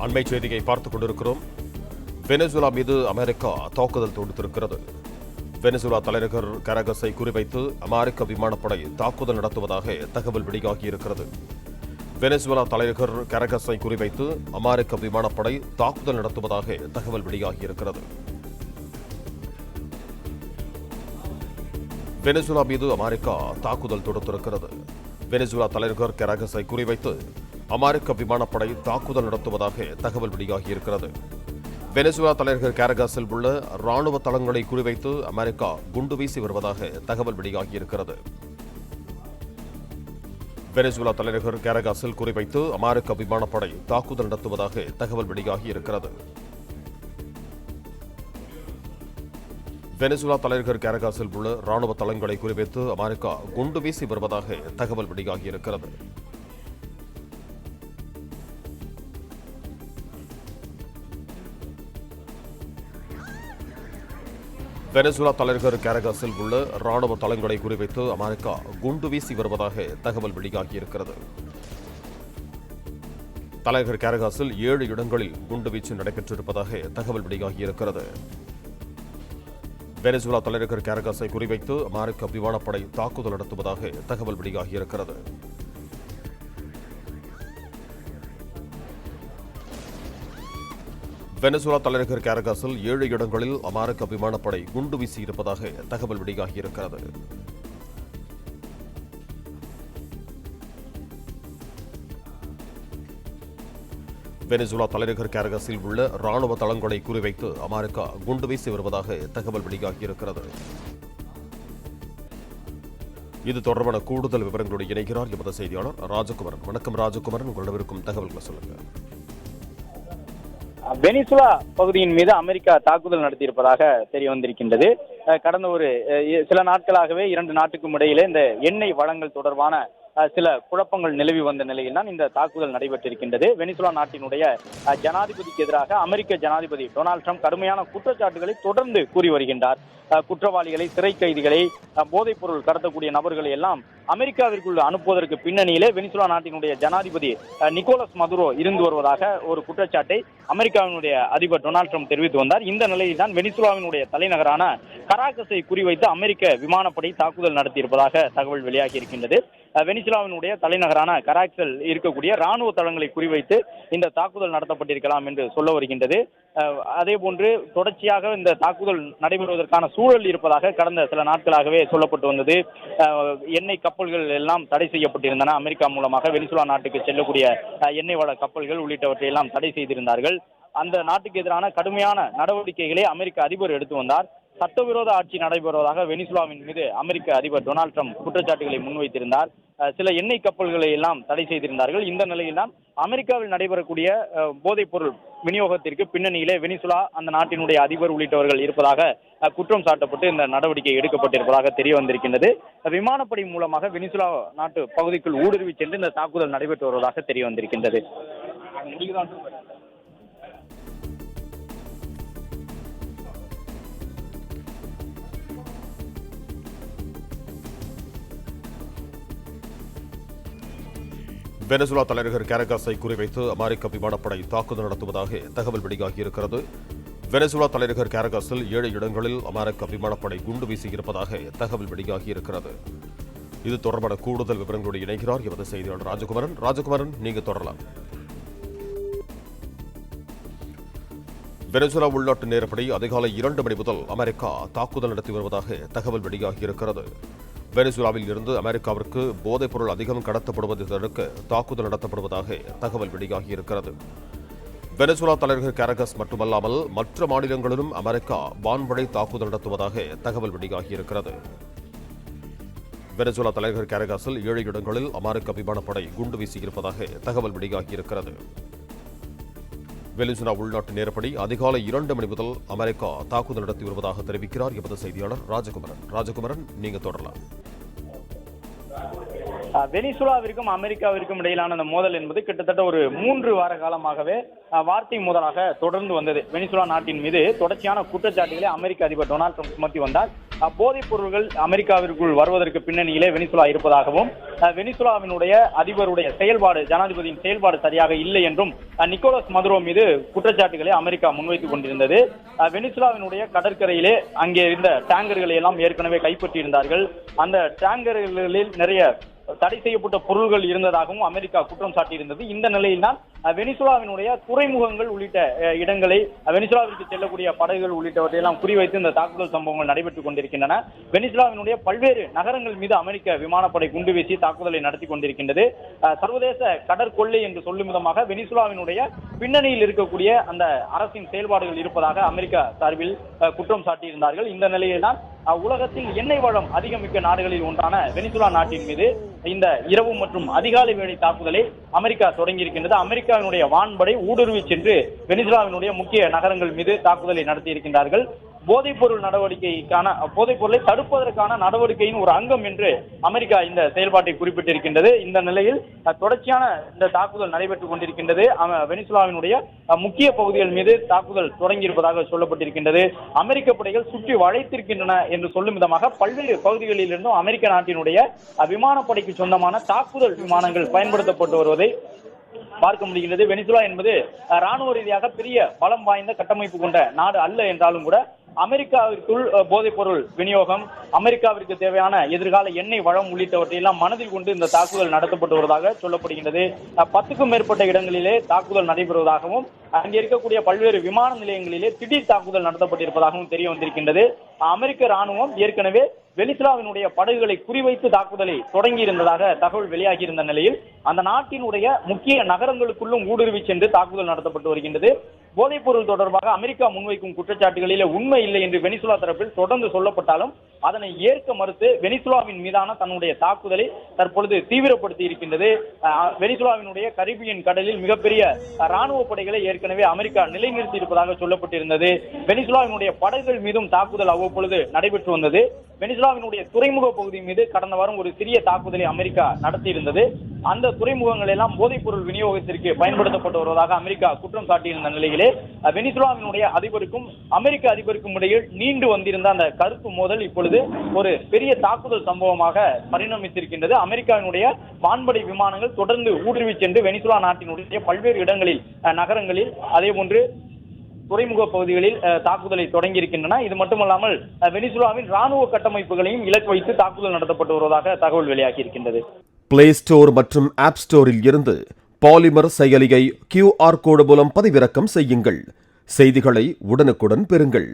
அண்மை செய்தியை பார்த்துக் கொண்டிருக்கிறோம். வெனிசுலா மீது அமெரிக்கா தாக்குதல் தொடுத்திருக்கிறது. வெனிசுலா தலைநகர் கரகஸை குறிவைத்து அமெரிக்க விமானப்படை தாக்குதல் நடத்துவதாக தகவல் வெளியாகியிருக்கிறது. வெனிசுலா தலைநகர் கரகஸை குறிவைத்து அமெரிக்க விமானப்படை தாக்குதல் நடத்துவதாக தகவல் வெளியாகியிருக்கிறது. வெனிசுலா மீது அமெரிக்கா தாக்குதல் தொடுத்திருக்கிறது. வெனிசுலா தலைநகர் கரகஸை குறிவைத்து அமெரிக்க விமானப்படை தாக்குதல் நடத்துவதாக தகவல் வெளியாகியிருக்கிறது. வெனிசுலா தலைநகர் கரகஸில் உள்ள ராணுவ தளங்களை குறிவைத்து அமெரிக்கா குண்டு வீசி வருவதாக தகவல் வெளியாகியிருக்கிறது. வெனிசுலா தலைநகர் கரகஸில் குறிவைத்து அமெரிக்க விமானப்படை தாக்குதல் நடத்துவதாக தகவல் வெளியாகியிருக்கிறது. வெனிசுலா தலைநகர் கரகஸில் உள்ள ராணுவ தளங்களை குறிவைத்து அமெரிக்கா குண்டு வீசி வருவதாக தகவல் வெளியாகியிருக்கிறது. வெனிசுலா தலைநகர் கரகஸில் உள்ள ராணுவ தளங்களை குறிவைத்து அமெரிக்கா குண்டு வீசி வருவதாக தகவல் வெளியாகியிருக்கிறது. தலைநகர் கரகஸில் 7 இடங்களில் குண்டுவீச்சு நடைபெற்றிருப்பதாக தகவல் வெளியாகியிருக்கிறது. வெனிசுலா தலைநகர் கரகஸை குறிவைத்து அமெரிக்க விமானப்படை தாக்குதல் நடத்துவதாக தகவல் வெளியாகியிருக்கிறது. வெனிசுலா தலைநகர் கரகஸில் 7 இடங்களில் அமெரிக்க விமானப்படை குண்டு வீசியிருப்பதாக தகவல் வெளியாகியிருக்கிறது. வெனிசுலா தலைநகர் கரகஸில் உள்ள ராணுவ தளங்களை குறிவைத்து அமெரிக்கா குண்டு வீசி வருவதாக தகவல் வெளியாகியிருக்கிறது. இது தொடர்பான கூடுதல் விவரங்களோடு இணைகிறார் எமது செய்தியாளர் ராஜகுமாரன். வணக்கம் ராஜகுமாரன், உங்களிடம் இருக்கும் தகவல்களை சொல்லுங்கள். வெனிசுலா பகுதியின் மீது அமெரிக்கா தாக்குதல் நடத்தியிருப்பதாக தெரிய வந்திருக்கின்றது. கடந்த ஒரு சில நாட்களாகவே 2 நாட்டுக்கும் இடையிலே இந்த எண்ணெய் வளங்கள் தொடர்பான சில குழப்பங்கள் நிலவி வந்த நிலையில் தான் இந்த தாக்குதல் நடைபெற்றிருக்கின்றது. வெனிசுலா நாட்டினுடைய ஜனாதிபதிக்கு எதிராக அமெரிக்க ஜனாதிபதி டொனால்டு ட்ரம்ப் கடுமையான குற்றச்சாட்டுகளை தொடர்ந்து கூறி வருகின்றார். குற்றவாளிகளை, சிறை கைதிகளை, போதைப் பொருள் கடத்தக்கூடிய நபர்களை எல்லாம் அமெரிக்காவிற்குள் அனுப்புவதற்கு பின்னணியிலே வெனிசுலா நாட்டினுடைய ஜனாதிபதி நிக்கோலஸ் மதுரோ இருந்து வருவதாக ஒரு குற்றச்சாட்டை அமெரிக்காவினுடைய அதிபர் டொனால்டு ட்ரம்ப் தெரிவித்து வந்தார். இந்த நிலையில் தான் வெனிசுலாவினுடைய தலைநகரான கராகஸை குறிவைத்து அமெரிக்க விமானப்படை தாக்குதல் நடத்தியிருப்பதாக தகவல் வெளியாகி இருக்கின்றது. வெனிசுலாவினுடைய தலைநகரான கராக்ஸில் இருக்கக்கூடிய ராணுவ தளங்களை குறிவைத்து இந்த தாக்குதல் நடத்தப்பட்டிருக்கலாம் என்று சொல்ல வருகின்றது. அதே போன்று தொடர்ச்சியாக இந்த தாக்குதல் நடைபெறுவதற்கான சூழல் இருப்பதாக கடந்த சில நாட்களாகவே சொல்லப்பட்டு வந்தது. எண்ணெய் கப்பல்கள் எல்லாம் தடை செய்யப்பட்டிருந்தன. அமெரிக்கா மூலமாக வெனிசுலா நாட்டுக்கு செல்லக்கூடிய எண்ணெய் வள கப்பல்கள் உள்ளிட்டவற்றை எல்லாம் தடை செய்திருந்தார்கள். அந்த நாட்டுக்கு எதிரான கடுமையான நடவடிக்கைகளை அமெரிக்க அதிபர் எடுத்து வந்தார். சட்டவிரோத ஆட்சி நடைபெறுவதாக வெனிசுலாவின் மீது அமெரிக்க அதிபர் டொனால்டு ட்ரம்ப் குற்றச்சாட்டுகளை முன்வைத்திருந்தார். சில எண்ணெய் கப்பல்களை எல்லாம் தடை செய்திருந்தார்கள். இந்த நிலையில் தான் அமெரிக்காவில் நடைபெறக்கூடிய போதைப் பொருள் விநியோகத்திற்கு பின்னணியிலே வெனிசுலா அந்த நாட்டினுடைய அதிபர் உள்ளிட்டவர்கள் இருப்பதாக குற்றம் சாட்டப்பட்டு இந்த நடவடிக்கை எடுக்கப்பட்டிருப்பதாக தெரிய வந்திருக்கின்றது. விமானப்படை மூலமாக வெனிசுலா நாட்டு பகுதிக்குள் ஊடுருவி சென்று இந்த தாக்குதல் நடைபெற்று வருவதாக தெரிய வந்திருக்கின்றது. வெனிசுலா தலைநகர் கரகஸை குறிவைத்து அமெரிக்க விமானப்படை தாக்குதல் நடத்துவதாக தகவல் வெளியாகியிருக்கிறது. வெனிசுலா தலைநகர் கரகஸில் 7 இடங்களில் அமெரிக்க விமானப்படை குண்டு வீசியிருப்பதாக தகவல் வெளியாகியிருக்கிறது. இது தொடர்பான கூடுதல் விவரங்களோடு இணைகிறார் எமது செய்தியாளர் ராஜகுமாரன். ராஜகுமாரன், நீங்க தொடரலாம். வெனிசுலா உள்நாட்டு நேரப்படி அதிகாலை 2 மணி முதல் அமெரிக்கா தாக்குதல் நடத்தி வருவதாக தகவல் வெளியாகியிருக்கிறது. வெனிசுலாவில் இருந்து அமெரிக்காவிற்கு போதைப் பொருள் அதிகம் கடத்தப்படுவதை தடுக்க தாக்குதல் நடத்தப்படுவதாக தகவல் வெளியாகியிருக்கிறது. வெனிசுலா தலைநகர் கரகஸ் மட்டுமல்லாமல் மற்ற மாநிலங்களிலும் அமெரிக்கா வான்வழி தாக்குதல் நடத்துவதாக தகவல் வெளியாகியிருக்கிறது. வெனிசுலா தலைநகர் கரகஸில் 7 இடங்களில் அமெரிக்க விமானப்படை குண்டு வீசியிருப்பதாக தகவல் வெளியாகியிருக்கிறது. வெனிசுலா உள்நாட்டு நேரப்படி அதிகாலை 2 மணி முதல் அமெரிக்கா தாக்குதல் நடத்தி வருவதாக தெரிவிக்கிறார் எமது செய்தியாளர் ராஜகுமாரன். ராஜகுமாரன், நீங்க தொடரலாம். வெனிசுலாவிற்கும் அமெரிக்காவிற்கும் இடையிலான அந்த மோதல் என்பது கிட்டத்தட்ட ஒரு 3 வார காலமாகவே வார்த்தை மோதலாக தொடர்ந்து வந்தது. வெனிசுலா நாட்டின் மீது தொடர்ச்சியான குற்றச்சாட்டுகளை அமெரிக்க அதிபர் டொனால்ட் ட்ரம்ப் சுமத்தி வந்தார். போதைப் பொருட்கள் அமெரிக்காவிற்குள் வருவதற்கு பின்னணியிலே வெனிசுலா இருப்பதாகவும், வெனிசுலாவினுடைய அதிபருடைய செயல்பாடு, ஜனாதிபதியின் செயல்பாடு சரியாக இல்லை என்றும் நிக்கோலஸ் மதுரோ மீது குற்றச்சாட்டுகளை அமெரிக்கா முன்வைத்துக் கொண்டிருந்தது. வெனிசுலாவினுடைய கடற்கரையிலே அங்கே இருந்த டேங்கர்களை எல்லாம் ஏற்கனவே கைப்பற்றியிருந்தார்கள். அந்த டேங்கர்களில் நிறைய தடை செய்யப்பட்ட பொருள்கள் இருந்ததாகவும் அமெரிக்கா குற்றம் சாட்டியிருந்தது. இந்த நிலையில்தான் வெனிசுலாவினுடைய துறைமுகங்கள் உள்ளிட்ட இடங்களை, வெனிசுலாவிற்கு செல்லக்கூடிய படகுகள் உள்ளிட்டவற்றை எல்லாம் குறிவைத்து இந்த தாக்குதல் சம்பவங்கள் நடைபெற்றுக் கொண்டிருக்கின்றன. வெனிசுலாவினுடைய பல்வேறு நகரங்கள் மீது அமெரிக்க விமானப்படை குண்டு வீசி தாக்குதலை நடத்தி கொண்டிருக்கின்றது. சர்வதேச கடற்கொள்ளை என்று சொல்லும் விதமாக வெனிசுலாவினுடைய பின்னணியில் இருக்கக்கூடிய அந்த அரசின் செயல்பாடுகள் இருப்பதாக அமெரிக்கா சார்பில் குற்றம் சாட்டியிருந்தார்கள். இந்த நிலையில்தான் உலகத்தில் எண்ணெய் வளம் அதிகமிக்க நாடுகளில் ஒன்றான வெனிசுலா நாட்டின் மீது இந்த இரவு மற்றும் அதிகாலை வேளை தாக்குதலை அமெரிக்கா தொடங்கியிருக்கின்றது. அமெரிக்காவினுடைய வான்படை ஊடுருவி சென்று வெனிசுலாவினுடைய முக்கிய நகரங்கள் மீது தாக்குதலை நடத்தி இருக்கின்றார்கள். போதைப்பொருள் நடவடிக்கைக்கான, போதைப் பொருளை தடுப்பதற்கான நடவடிக்கையின் ஒரு அங்கம் என்று அமெரிக்கா இந்த செயல்பாட்டை குறிப்பிட்டிருக்கின்றது. இந்த நிலையில் தொடர்ச்சியான இந்த தாக்குதல் நடைபெற்றுக் கொண்டிருக்கின்றது. வெனிசுலாவினுடைய முக்கிய பகுதிகள் மீது தாக்குதல் தொடங்கியிருப்பதாக சொல்லப்பட்டிருக்கின்றது. அமெரிக்க படைகள் சுற்றி வளைத்திருக்கின்றன என்று சொல்லும் விதமாக பல்வேறு பகுதிகளில் இருந்தும் அமெரிக்க நாட்டினுடைய விமானப்படைக்கு சொந்தமான தாக்குதல் விமானங்கள் பயன்படுத்தப்பட்டு வருவதை பார்க்க முடிகிறது. வெனிசுலா என்பது ராணுவ ரீதியாக பெரிய பலம் வாய்ந்த கட்டமைப்பு கொண்ட நாடு அல்ல என்றாலும் கூட அமெரிக்காவிற்குள் போதைப் பொருள் விநியோகம், அமெரிக்காவிற்கு தேவையான எதிர்கால எண்ணெய் வளம் உள்ளிட்டவற்றையெல்லாம் மனதில் கொண்டு இந்த தாக்குதல் நடத்தப்பட்டு வருவதாக சொல்லப்படுகின்றது. 10க்கும் மேற்பட்ட இடங்களிலே தாக்குதல் நடைபெறுவதாகவும், அங்கே இருக்கக்கூடிய பல்வேறு விமான நிலையங்களிலே திடீர் தாக்குதல் நடத்தப்பட்டிருப்பதாகவும் தெரிய வந்திருக்கின்றது. அமெரிக்க ராணுவம் ஏற்கனவே வெனிசுலாவினுடைய படகுகளை குறிவைத்து தாக்குதலை தொடங்கி இருந்ததாக தகவல் வெளியாகி இருந்த நிலையில் அந்த நாட்டினுடைய முக்கிய நகரங்களுக்குள்ளும் ஊடுருவி சென்று தாக்குதல் நடத்தப்பட்டு வருகின்றது. போதைப் பொருள் தொடர்பாக அமெரிக்கா முன்வைக்கும் குற்றச்சாட்டுகளிலே உண்மை இல்லை என்று வெனிசுலா தரப்பில் தொடர்ந்து சொல்லப்பட்டாலும் அதனை ஏற்க மறுத்து வெனிசுலாவின் மீதான தன்னுடைய தாக்குதலை தற்பொழுது தீவிரப்படுத்தி இருக்கின்றது. வெனிசுலாவினுடைய கரிபியன் கடலில் மிகப்பெரிய ராணுவ படைகளை ஏற்கனவே அமெரிக்கா நிலைநிறுத்தி இருப்பதாக சொல்லப்பட்டிருந்தது. வெனிசுலாவினுடைய படகுகள் மீதும் தாக்குதல் அவ்வப்பொழுது நடைபெற்று வந்தது. வெனிசுலாவினுடைய துறைமுக பகுதி மீது கடந்த வாரம் ஒரு சிறிய தாக்குதலை அமெரிக்கா நடத்தியிருந்தது. அந்த துறைமுகங்கள் எல்லாம் போதைப் பொருள் விநியோகத்திற்கு பயன்படுத்தப்பட்டு வருவதாக அமெரிக்கா குற்றம் சாட்டியிருந்த நிலையிலே வெனிசுலாவினுடைய அதிபருக்கும் அமெரிக்க அதிபருக்கும் இடையில் நீண்டு வந்திருந்த அந்த கருத்து மோதல் இப்பொழுது ஒரு பெரிய தாக்குதல் சம்பவமாக பரிணமித்திருக்கின்றது. அமெரிக்காவினுடைய வான்படை விமானங்கள் தொடர்ந்து ஊடுருவி சென்று வெனிசுலா நாட்டினுடைய பல்வேறு இடங்களில், நகரங்களில், அதே போன்று துறைமுக பகுதிகளில் தாக்குதலை தொடங்கி இருக்கின்றன. இது மட்டுமல்லாமல் வெனிசுலாவின் ராணுவ கட்டமைப்புகளையும் இலக்கு வைத்து தாக்குதல் நடத்தப்பட்டு வருவதாக தகவல் வெளியாகி இருக்கின்றது. பிளே ஸ்டோர் மற்றும் ஆப் ஸ்டோரில் இருந்து பாலிமர் செயலியை QR கோடு மூலம் பதிவிறக்கம் செய்யுங்கள். செய்திகளை உடனுக்குடன் பெறுங்கள்.